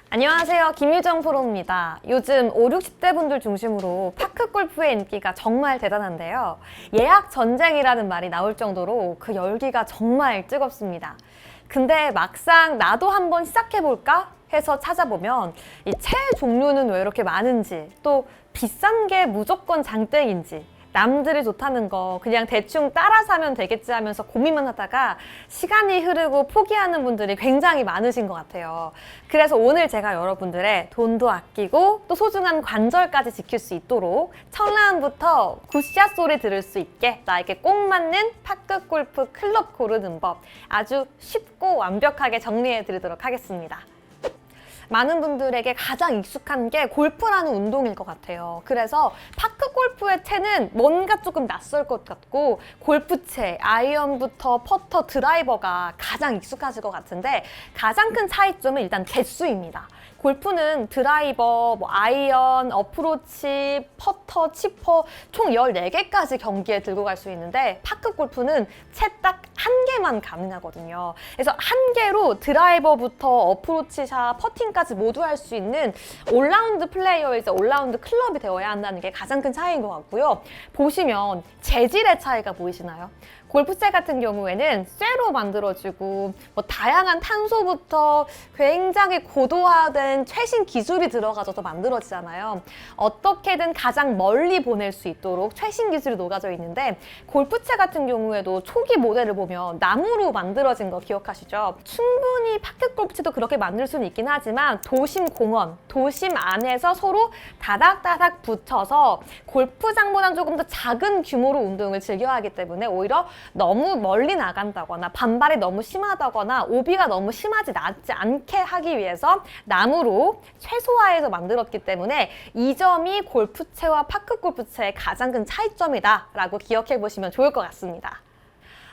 안녕하세요. 김유정 프로입니다. 요즘 5, 60대 분들 중심으로 파크 골프의 인기가 정말 대단한데요. 예약 전쟁이라는 말이 나올 정도로 그 열기가 정말 뜨겁습니다. 근데 막상 나도 한번 시작해볼까 해서 찾아보면 이 채 종류는 왜 이렇게 많은지, 또 비싼 게 무조건 장땡인지, 남들이 좋다는 거 그냥 대충 따라 사면 되겠지 하면서 고민만 하다가 시간이 흐르고 포기하는 분들이 굉장히 많으신 것 같아요. 그래서 오늘 제가 여러분들의 돈도 아끼고 또 소중한 관절까지 지킬 수 있도록 첫 라운드부터 굿샷 소리 들을 수 있게 나에게 꼭 맞는 파크 골프 클럽 고르는 법 아주 쉽고 완벽하게 정리해 드리도록 하겠습니다. 많은 분들에게 가장 익숙한 게 골프라는 운동일 것 같아요. 그래서 파크 골프의 채는 뭔가 조금 낯설 것 같고 골프채, 아이언부터 퍼터, 드라이버가 가장 익숙하실 것 같은데 가장 큰 차이점은 일단 개수입니다. 골프는 드라이버, 아이언, 어프로치, 퍼터, 치퍼 총 14개까지 경기에 들고 갈 수 있는데 파크 골프는 채 딱 한 개만 가능하거든요. 그래서 한 개로 드라이버부터 어프로치샷, 퍼팅까지 모두 할 수 있는 올라운드 플레이어이자 올라운드 클럽이 되어야 한다는 게 가장 큰 차이인 것 같고요. 보시면 재질의 차이가 보이시나요? 골프채 같은 경우에는 쇠로 만들어지고 다양한 탄소부터 굉장히 고도화된 최신 기술이 들어가져서 만들어지잖아요. 어떻게든 가장 멀리 보낼 수 있도록 최신 기술이 녹아져 있는데 골프채 같은 경우에도 초기 모델을 보면 나무로 만들어진 거 기억하시죠? 충분히 파크 골프채도 그렇게 만들 수는 있긴 하지만 도심 공원, 도심 안에서 서로 다닥다닥 붙여서 골프장보다는 조금 더 작은 규모로 운동을 즐겨야 하기 때문에 오히려 너무 멀리 나간다거나 반발이 너무 심하다거나 오비가 너무 심하지 않게 하기 위해서 나무로 최소화해서 만들었기 때문에 이 점이 골프채와 파크 골프채의 가장 큰 차이점이다 라고 기억해 보시면 좋을 것 같습니다.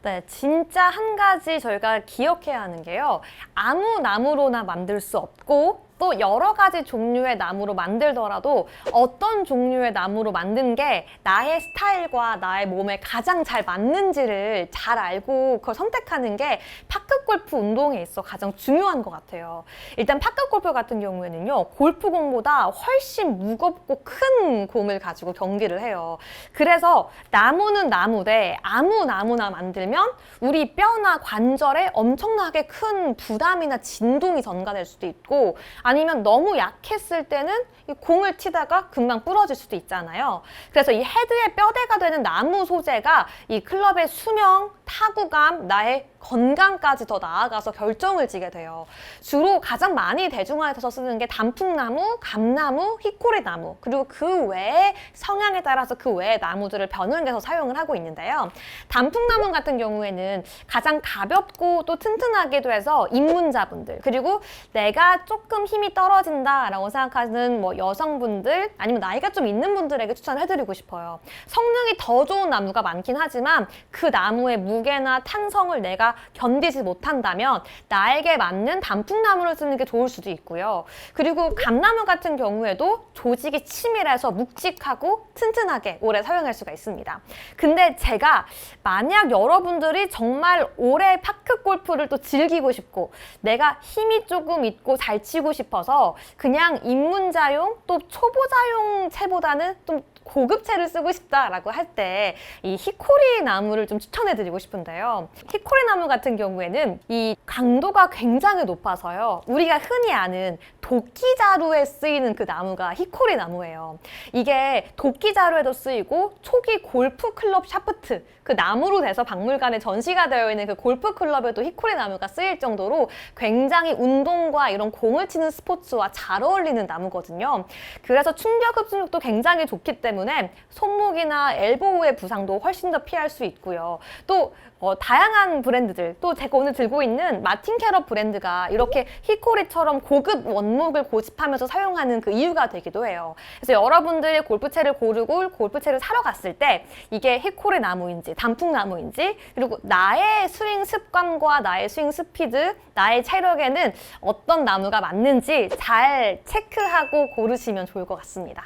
네, 진짜 한 가지 저희가 기억해야 하는 게요. 아무 나무로나 만들 수 없고 또 여러 가지 종류의 나무로 만들더라도 어떤 종류의 나무로 만든 게 나의 스타일과 나의 몸에 가장 잘 맞는지를 잘 알고 그걸 선택하는 게 파크 골프 운동에 있어 가장 중요한 것 같아요. 일단 파크 골프 같은 경우에는요. 골프공보다 훨씬 무겁고 큰 공을 가지고 경기를 해요. 그래서 나무는 나무되 아무 나무나 만들면 우리 뼈나 관절에 엄청나게 큰 부담이나 진동이 전가될 수도 있고 아니면 너무 약했을 때는 이 공을 치다가 금방 부러질 수도 있잖아요. 그래서 이 헤드의 뼈대가 되는 나무 소재가 이 클럽의 수명, 타구감, 나의 건강까지 더 나아가서 결정을 지게 돼요. 주로 가장 많이 대중화해서 쓰는 게 단풍나무, 감나무, 히코리나무 그리고 그 외에 성향에 따라서 그 외의 나무들을 변형해서 사용을 하고 있는데요. 단풍나무 같은 경우에는 가장 가볍고 또 튼튼하기도 해서 입문자분들 그리고 내가 조금 힘이 떨어진다라고 생각하는 여성분들 아니면 나이가 좀 있는 분들에게 추천해드리고 싶어요. 성능이 더 좋은 나무가 많긴 하지만 그 나무의 무게나 탄성을 내가 견디지 못한다면 나에게 맞는 단풍나무를 쓰는 게 좋을 수도 있고요. 그리고 감나무 같은 경우에도 조직이 치밀해서 묵직하고 튼튼하게 오래 사용할 수가 있습니다. 근데 제가 만약 여러분들이 정말 오래 파크 골프를 또 즐기고 싶고 내가 힘이 조금 있고 잘 치고 싶어서 그냥 입문자용 또 초보자용 채보다는 좀 고급채를 쓰고 싶다라고 할 때 이 히코리 나무를 좀 추천해 드리고 싶은데요. 히코리 나무 같은 경우에는 이 강도가 굉장히 높아서요. 우리가 흔히 아는 도끼자루에 쓰이는 그 나무가 히코리 나무예요. 이게 도끼자루에도 쓰이고 초기 골프 클럽 샤프트 그 나무로 돼서 박물관에 전시가 되어 있는 그 골프 클럽에도 히코리 나무가 쓰일 정도로 굉장히 운동과 이런 공을 치는 스포츠와 잘 어울리는 나무거든요. 그래서 충격 흡수력도 굉장히 좋기 때문에 손목이나 엘보우의 부상도 훨씬 더 피할 수 있고요. 또 다양한 브랜드들 또 제가 오늘 들고 있는 마틴 캐럿 브랜드가 이렇게 히코리처럼 고급 원목을 고집하면서 사용하는 그 이유가 되기도 해요. 그래서 여러분들이 골프채를 고르고 골프채를 사러 갔을 때 이게 히코리 나무인지 단풍나무인지 그리고 나의 스윙 습관과 나의 스윙 스피드 나의 체력에는 어떤 나무가 맞는지 잘 체크하고 고르시면 좋을 것 같습니다.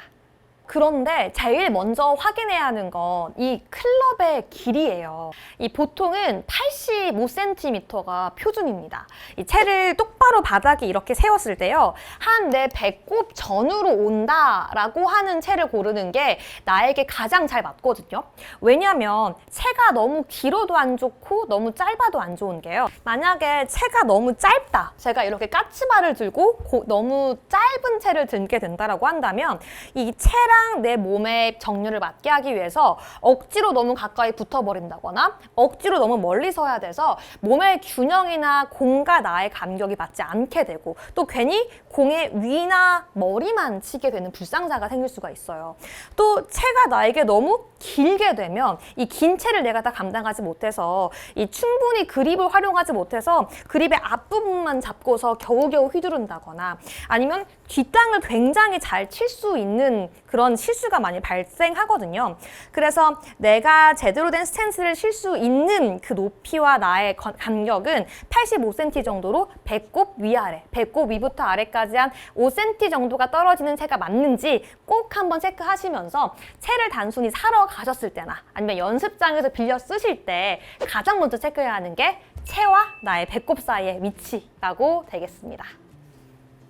그런데 제일 먼저 확인해야 하는 건 이 클럽의 길이예요. 이 보통은 85cm가 표준입니다. 이 채를 똑바로 바닥에 이렇게 세웠을 때요. 한 내 배꼽 전으로 온다라고 하는 채를 고르는 게 나에게 가장 잘 맞거든요. 왜냐면 채가 너무 길어도 안 좋고 너무 짧아도 안 좋은 게요. 만약에 채가 너무 짧다. 제가 이렇게 까치발을 들고 너무 짧은 채를 들게 된다라고 한다면 이 채랑 내 몸의 정렬을 맞게 하기 위해서 억지로 너무 가까이 붙어버린다거나 억지로 너무 멀리 서야 돼서 몸의 균형이나 공과 나의 간격이 맞지 않게 되고 또 괜히 공의 위나 머리만 치게 되는 불상사가 생길 수가 있어요. 또 채가 나에게 너무 길게 되면 이 긴 채를 내가 다 감당하지 못해서 이 충분히 그립을 활용하지 못해서 그립의 앞부분만 잡고서 겨우겨우 휘두른다거나 아니면 뒷땅을 굉장히 잘 칠 수 있는 그런 실수가 많이 발생하거든요. 그래서 내가 제대로 된 스탠스를 칠 수 있는 그 높이와 나의 간격은 85cm 정도로 배꼽 위아래, 배꼽 위부터 아래까지 한 5cm 정도가 떨어지는 채가 맞는지 꼭 한번 체크하시면서 채를 단순히 사러 가셨을 때나 아니면 연습장에서 빌려 쓰실 때 가장 먼저 체크해야 하는 게 채와 나의 배꼽 사이의 위치라고 되겠습니다.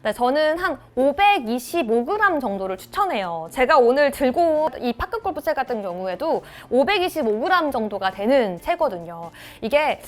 네, 저는 한 525g 정도를 추천해요. 제가 오늘 들고 온 이 파크 골프 채 같은 경우에도 525g 정도가 되는 채거든요. 이게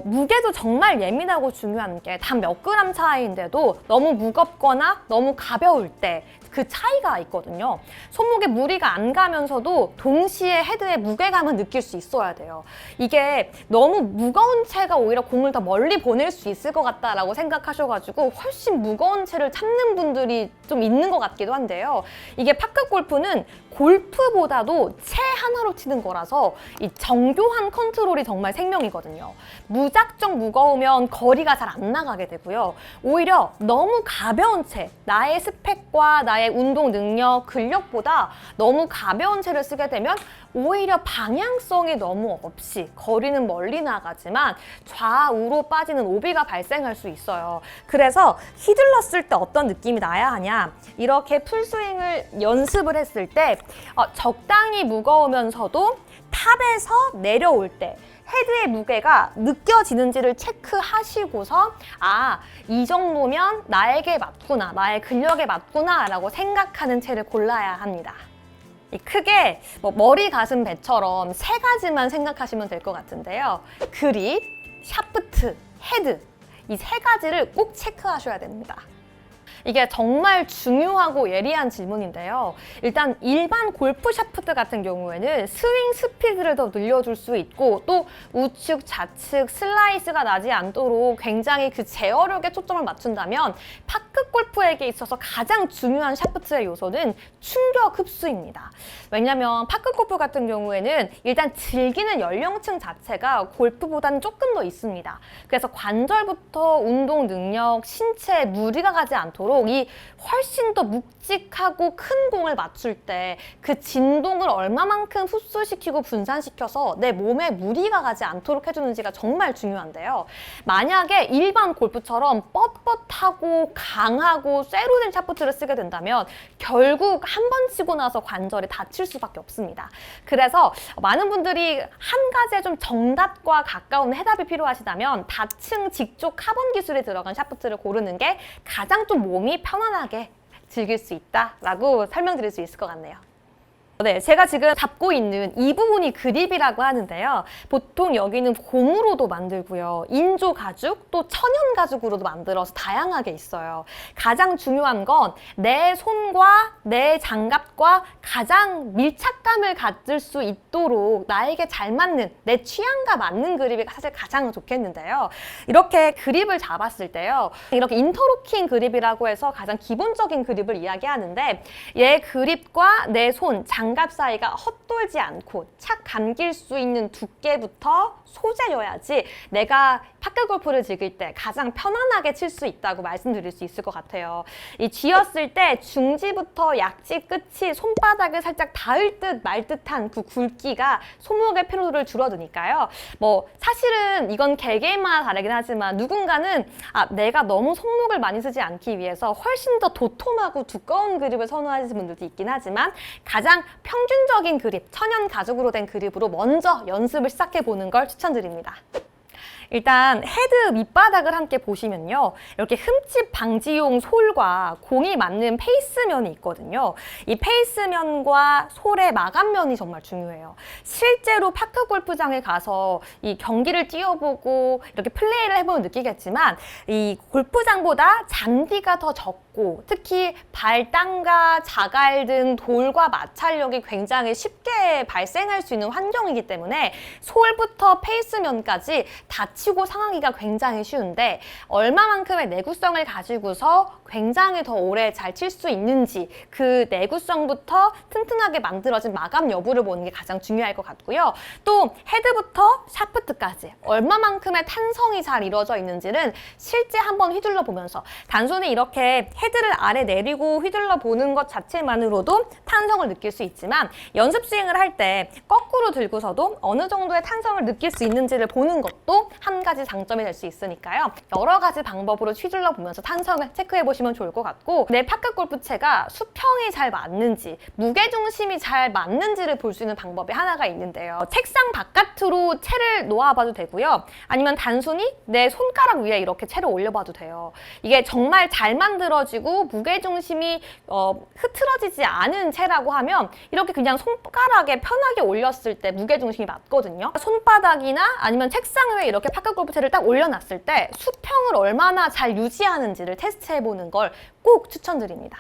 무게도 정말 예민하고 중요한 게 단 몇 그램 차이인데도 너무 무겁거나 너무 가벼울 때 그 차이가 있거든요. 손목에 무리가 안 가면서도 동시에 헤드의 무게감을 느낄 수 있어야 돼요. 이게 너무 무거운 채가 오히려 공을 더 멀리 보낼 수 있을 것 같다라고 생각하셔가지고 훨씬 무거운 채를 찾는 분들이 좀 있는 것 같기도 한데요. 이게 파크 골프는 골프보다도 채 하나로 치는 거라서 이 정교한 컨트롤이 정말 생명이거든요. 무작정 무거우면 거리가 잘 안 나가게 되고요. 오히려 너무 가벼운 채, 나의 스펙과 나의 운동 능력, 근력보다 너무 가벼운 채를 쓰게 되면 오히려 방향성이 너무 없이 거리는 멀리 나가지만 좌우로 빠지는 오비가 발생할 수 있어요. 그래서 휘둘렀을 때 어떤 느낌이 나야 하냐, 이렇게 풀스윙을 연습을 했을 때 적당히 무거우면서도 탑에서 내려올 때 헤드의 무게가 느껴지는지를 체크하시고서 이 정도면 나에게 맞구나, 나의 근력에 맞구나 라고 생각하는 채를 골라야 합니다. 크게 머리, 가슴, 배처럼 세 가지만 생각하시면 될 것 같은데요. 그립, 샤프트, 헤드, 이 세 가지를 꼭 체크하셔야 됩니다. 이게 정말 중요하고 예리한 질문인데요. 일단 일반 골프 샤프트 같은 경우에는 스윙 스피드를 더 늘려줄 수 있고 또 우측, 좌측 슬라이스가 나지 않도록 굉장히 그 제어력에 초점을 맞춘다면 파크 골프에게 있어서 가장 중요한 샤프트의 요소는 충격 흡수입니다. 왜냐하면 파크 골프 같은 경우에는 일단 즐기는 연령층 자체가 골프보다는 조금 더 있습니다. 그래서 관절부터 운동 능력, 신체에 무리가 가지 않도록 이 훨씬 더 묵직하고 큰 공을 맞출 때 그 진동을 얼마만큼 흡수시키고 분산시켜서 내 몸에 무리가 가지 않도록 해주는지가 정말 중요한데요. 만약에 일반 골프처럼 뻣뻣하고 강하고 쇠로 된 샤프트를 쓰게 된다면 결국 한 번 치고 나서 관절이 다칠 수밖에 없습니다. 그래서 많은 분들이 한 가지에 좀 정답과 가까운 해답이 필요하시다면 다층 직조 카본 기술이 들어간 샤프트를 고르는 게 가장 좀 몸이 편안하게 즐길 수 있다라고 설명드릴 수 있을 것 같네요. 네, 제가 지금 잡고 있는 이 부분이 그립이라고 하는데요. 보통 여기는 고무로도 만들고요. 인조 가죽, 또 천연 가죽으로도 만들어서 다양하게 있어요. 가장 중요한 건 내 손과 내 장갑과 가장 밀착감을 가질 수 있도록 나에게 잘 맞는, 내 취향과 맞는 그립이 사실 가장 좋겠는데요. 이렇게 그립을 잡았을 때요. 이렇게 인터로킹 그립이라고 해서 가장 기본적인 그립을 이야기하는데 얘 그립과 내 손, 장갑 장갑 사이가 헛돌지 않고 착 감길 수 있는 두께부터 소재여야지 내가 파크 골프를 즐길 때 가장 편안하게 칠 수 있다고 말씀드릴 수 있을 것 같아요. 이 쥐었을 때 중지부터 약지 끝이 손바닥을 살짝 닿을 듯 말 듯한 그 굵기가 손목의 피로도를 줄어드니까요. 뭐 사실은 이건 개개인마다 다르긴 하지만 누군가는 내가 너무 손목을 많이 쓰지 않기 위해서 훨씬 더 도톰하고 두꺼운 그립을 선호하시는 분들도 있긴 하지만 가장 평균적인 그립, 천연 가죽으로 된 그립으로 먼저 연습을 시작해 보는 걸 추천드립니다. 일단 헤드 밑바닥을 함께 보시면요. 이렇게 흠집 방지용 솔과 공이 맞는 페이스면이 있거든요. 이 페이스면과 솔의 마감면이 정말 중요해요. 실제로 파크 골프장에 가서 이 경기를 뛰어보고 이렇게 플레이를 해보면 느끼겠지만 이 골프장보다 잔디가 더 적고 특히 발땅과 자갈 등 돌과 마찰력이 굉장히 쉽게 발생할 수 있는 환경이기 때문에 솔부터 페이스면까지 다치고 상하기가 굉장히 쉬운데 얼마만큼의 내구성을 가지고서 굉장히 더 오래 잘 칠 수 있는지 그 내구성부터 튼튼하게 만들어진 마감 여부를 보는 게 가장 중요할 것 같고요. 또 헤드부터 샤프트까지 얼마만큼의 탄성이 잘 이루어져 있는지는 실제 한번 휘둘러 보면서 단순히 이렇게 헤드를 아래 내리고 휘둘러 보는 것 자체만으로도 탄성을 느낄 수 있지만 연습 스윙을 할 때 거꾸로 들고서도 어느 정도의 탄성을 느낄 수 있는지를 보는 것도 한 가지 장점이 될 수 있으니까요. 여러 가지 방법으로 휘둘러 보면서 탄성을 체크해 보시면 좋을 것 같고 내 파크 골프채가 수평이 잘 맞는지 무게중심이 잘 맞는지를 볼 수 있는 방법이 하나가 있는데요. 책상 바깥으로 채를 놓아봐도 되고요. 아니면 단순히 내 손가락 위에 이렇게 채를 올려봐도 돼요. 이게 정말 잘 만들어지고 무게중심이 흐트러지지 않은 채라고 하면 이렇게 그냥 손가락에 편하게 올렸을 때 무게중심이 맞거든요. 손바닥이나 아니면 책상 위에 이렇게 파크 골프채를 딱 올려놨을 때 수평을 얼마나 잘 유지하는지를 테스트해보는 걸 꼭 추천드립니다.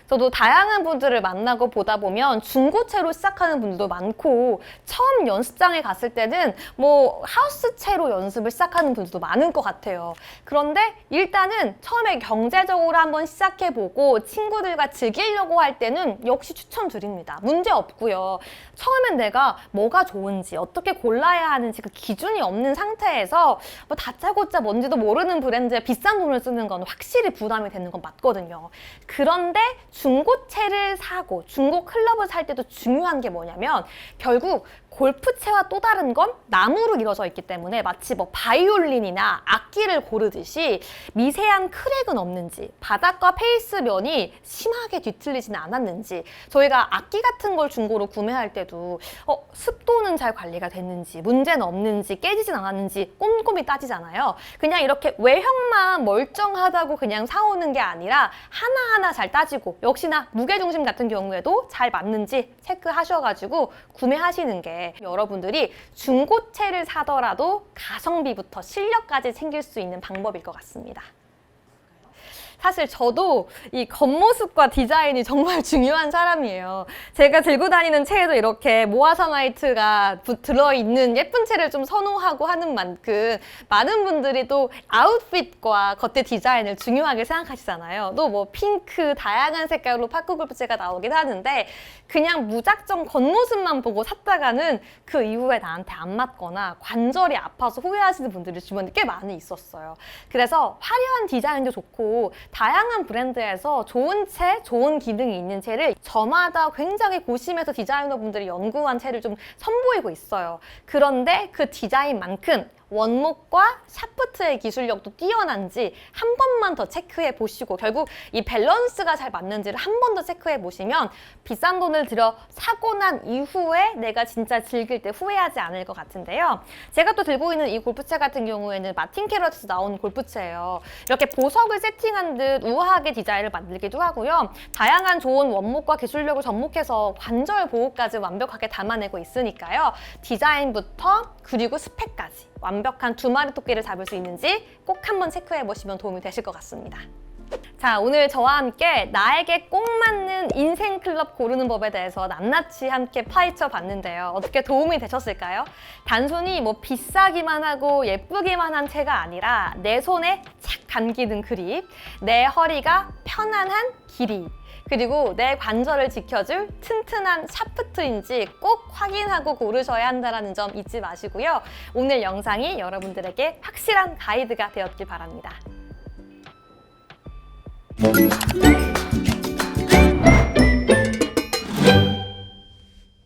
저도 다양한 분들을 만나고 보다 보면 중고채로 시작하는 분들도 많고 처음 연습장에 갔을 때는 뭐 하우스채로 연습을 시작하는 분들도 많을 것 같아요. 그런데 일단은 처음에 경제적으로 한번 시작해보고 친구들과 즐기려고 할 때는 역시 추천드립니다. 문제 없고요. 처음엔 내가 뭐가 좋은지 어떻게 골라야 하는지 그 기준이 없는 상태에서 뭐 다짜고짜 뭔지도 모르는 브랜드에 비싼 돈을 쓰는 건 확실히 부담이 되는 건 맞거든요. 그런데 중고채를 사고 중고 클럽을 살 때도 중요한 게 뭐냐면 결국 골프채와 또 다른 건 나무로 이루어져 있기 때문에 마치 뭐 바이올린이나 악기를 고르듯이 미세한 크랙은 없는지 바닥과 페이스면이 심하게 뒤틀리지는 않았는지 저희가 악기 같은 걸 중고로 구매할 때도 습도는 잘 관리가 됐는지 문제는 없는지 깨지진 않았는지 꼼꼼히 따지잖아요. 그냥 이렇게 외형만 멀쩡하다고 그냥 사오는 게 아니라 하나하나 잘 따지고 역시나 무게중심 같은 경우에도 잘 맞는지 체크하셔가지고 구매하시는 게 여러분들이 중고채를 사더라도 가성비부터 실력까지 챙길 수 있는 방법일 것 같습니다. 사실 저도 이 겉모습과 디자인이 정말 중요한 사람이에요. 제가 들고 다니는 채에도 이렇게 모아사나이트가 들어있는 예쁜 채를 좀 선호하고 하는 만큼 많은 분들이 또 아웃핏과 겉의 디자인을 중요하게 생각하시잖아요. 또 뭐 핑크, 다양한 색깔로 파크 골프채가 나오긴 하는데 그냥 무작정 겉모습만 보고 샀다가는 그 이후에 나한테 안 맞거나 관절이 아파서 후회하시는 분들이 주변에 꽤 많이 있었어요. 그래서 화려한 디자인도 좋고 다양한 브랜드에서 좋은 채, 좋은 기능이 있는 채를 저마다 굉장히 고심해서 디자이너분들이 연구한 채를 좀 선보이고 있어요. 그런데 그 디자인만큼 원목과 샤프트의 기술력도 뛰어난지 한 번만 더 체크해 보시고 결국 이 밸런스가 잘 맞는지를 한 번 더 체크해 보시면 비싼 돈을 들여 사고 난 이후에 내가 진짜 즐길 때 후회하지 않을 것 같은데요. 제가 또 들고 있는 이 골프채 같은 경우에는 마틴 캐럿에서 나온 골프채예요. 이렇게 보석을 세팅한 듯 우아하게 디자인을 만들기도 하고요. 다양한 좋은 원목과 기술력을 접목해서 관절 보호까지 완벽하게 담아내고 있으니까요. 디자인부터 그리고 스펙까지 완벽한 두 마리 토끼를 잡을 수 있는지 꼭 한번 체크해 보시면 도움이 되실 것 같습니다. 자, 오늘 저와 함께 나에게 꼭 맞는 인생 클럽 고르는 법에 대해서 낱낱이 함께 파헤쳐 봤는데요. 어떻게 도움이 되셨을까요? 단순히 뭐 비싸기만 하고 예쁘기만 한 채가 아니라 내 손에 착 감기는 그립, 내 허리가 편안한 길이, 그리고 내 관절을 지켜줄 튼튼한 샤프트인지 꼭 확인하고 고르셔야 한다는 점 잊지 마시고요. 오늘 영상이 여러분들에게 확실한 가이드가 되었길 바랍니다.